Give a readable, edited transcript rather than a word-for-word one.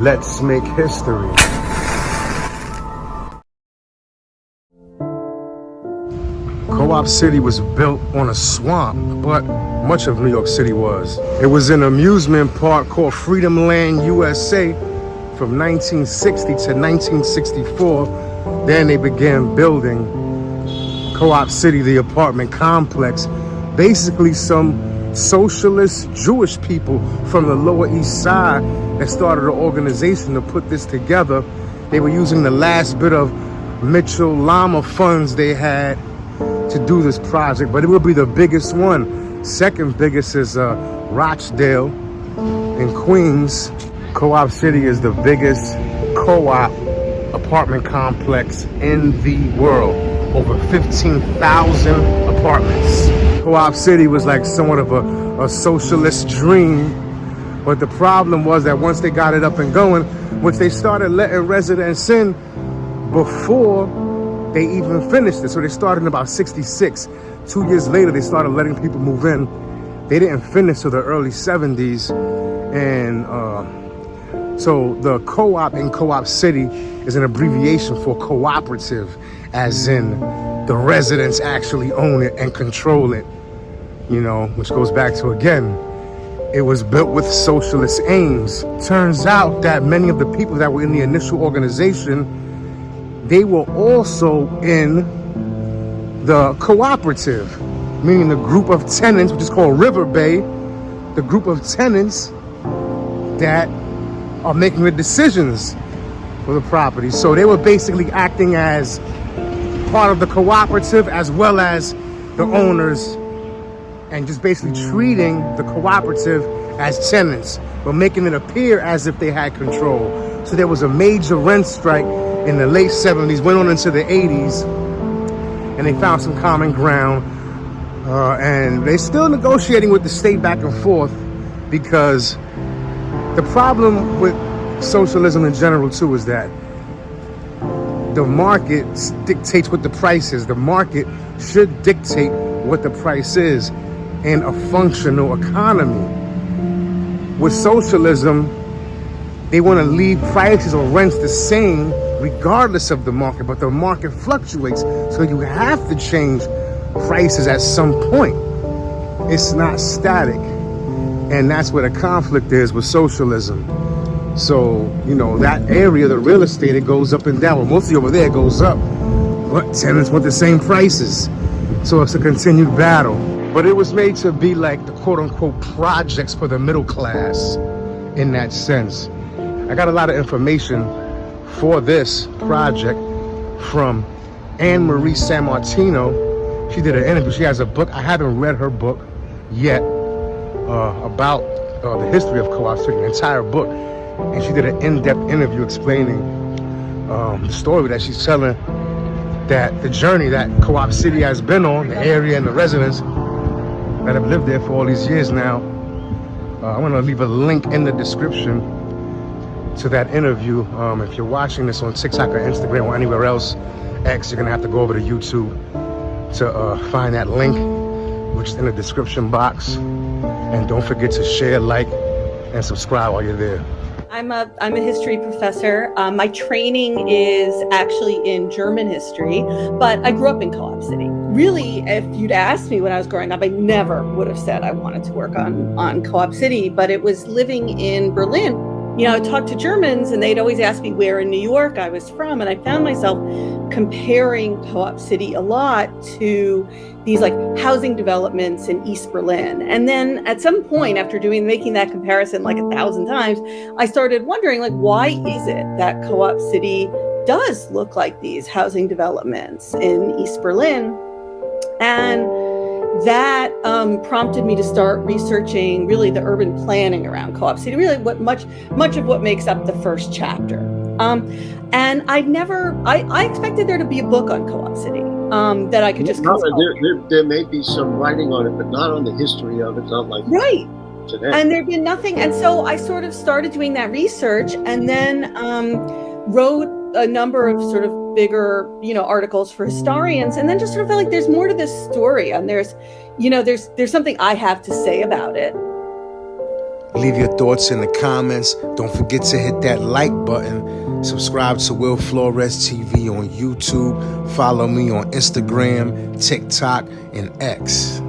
Let's make history. Co-op City was built on a swamp, but much of New York City was. It was an amusement park called Freedom Land, USA from 1960 to 1964. Then they began building Co-op City, the apartment complex. Basically some socialist Jewish people from the Lower East Side that started an organization to put this together. They were using the last bit of Mitchell Lama funds they had to do this project, but it will be the biggest one. Second biggest is Rochdale in Queens. Co-op City is the biggest co-op apartment complex in the world. Over 15,000 apartments. Co-op City was like somewhat of a socialist dream, but the problem was that once they got it up and going, once they started letting residents in before they even finished it. So they started in about 66. 2 years later, they started letting people move in. They didn't finish till the early 70s. And so the co-op in Co-op City is an abbreviation for cooperative, as in the residents actually own it and control it, you know, which goes back to, again, it was built with socialist aims. Turns out that many of the people that were in the initial organization, they were also in the cooperative, meaning the group of tenants, which is called River Bay, the group of tenants that are making the decisions for the property. So they were basically acting as part of the cooperative as well as the owners, and just basically treating the cooperative as tenants, but making it appear as if they had control. So there was a major rent strike in the late 70s, went on into the 80s, and they found some common ground. And they're still negotiating with the state back and forth, because the problem with socialism in general too is that the market dictates what the price is. The market should dictate what the price is in a functional economy. With socialism, they want to leave prices or rents the same regardless of the market, but the market fluctuates, so you have to change prices at some point. It's not static, and that's where the conflict is with socialism. So, you know, that area, the real estate, it goes up and down. Well, mostly over there it goes up, but tenants want the same prices. So it's a continued battle. But it was made to be like the quote-unquote projects for the middle class in that sense. I got a lot of information for this project from Anne Marie San Martino. She did an interview. She has a book. I haven't read her book yet about the history of Co-op City, an entire book. And she did an in-depth interview explaining the story that she's telling, that the journey that Co-op City has been on, the area and the residents that have lived there for all these years now. I'm going to leave a link in the description to that interview. If you're watching this on TikTok or Instagram or anywhere else, X, you're going to have to go over to YouTube to find that link, which is in the description box. And don't forget to share, like, and subscribe while you're there. I'm a history professor. My training is actually in German history, but I grew up in Co-op City. Really, if you'd asked me when I was growing up, I never would have said I wanted to work on Co-op City, but it was living in Berlin. You know, I talked to Germans and they'd always ask me where in New York I was from, and I found myself comparing Co-op City a lot to these like housing developments in East Berlin. And then at some point, after making that comparison like 1,000 times, I started wondering, like, why is it that Co-op City does look like these housing developments in East Berlin? And that prompted me to start researching really the urban planning around Co-op City, really what much of what makes up the first chapter. And I expected there to be a book on Co-op City that I could just there may be some writing on it, but not on the history of it. Not like right. Today. And there'd been nothing. And so I sort of started doing that research, and then wrote a number of sort of bigger, articles for historians, and then just sort of felt like there's more to this story, and there's something I have to say about it. Leave your thoughts in the comments. Don't forget to hit that like button. Subscribe to Will Flores TV on YouTube. Follow me on Instagram, TikTok, and X.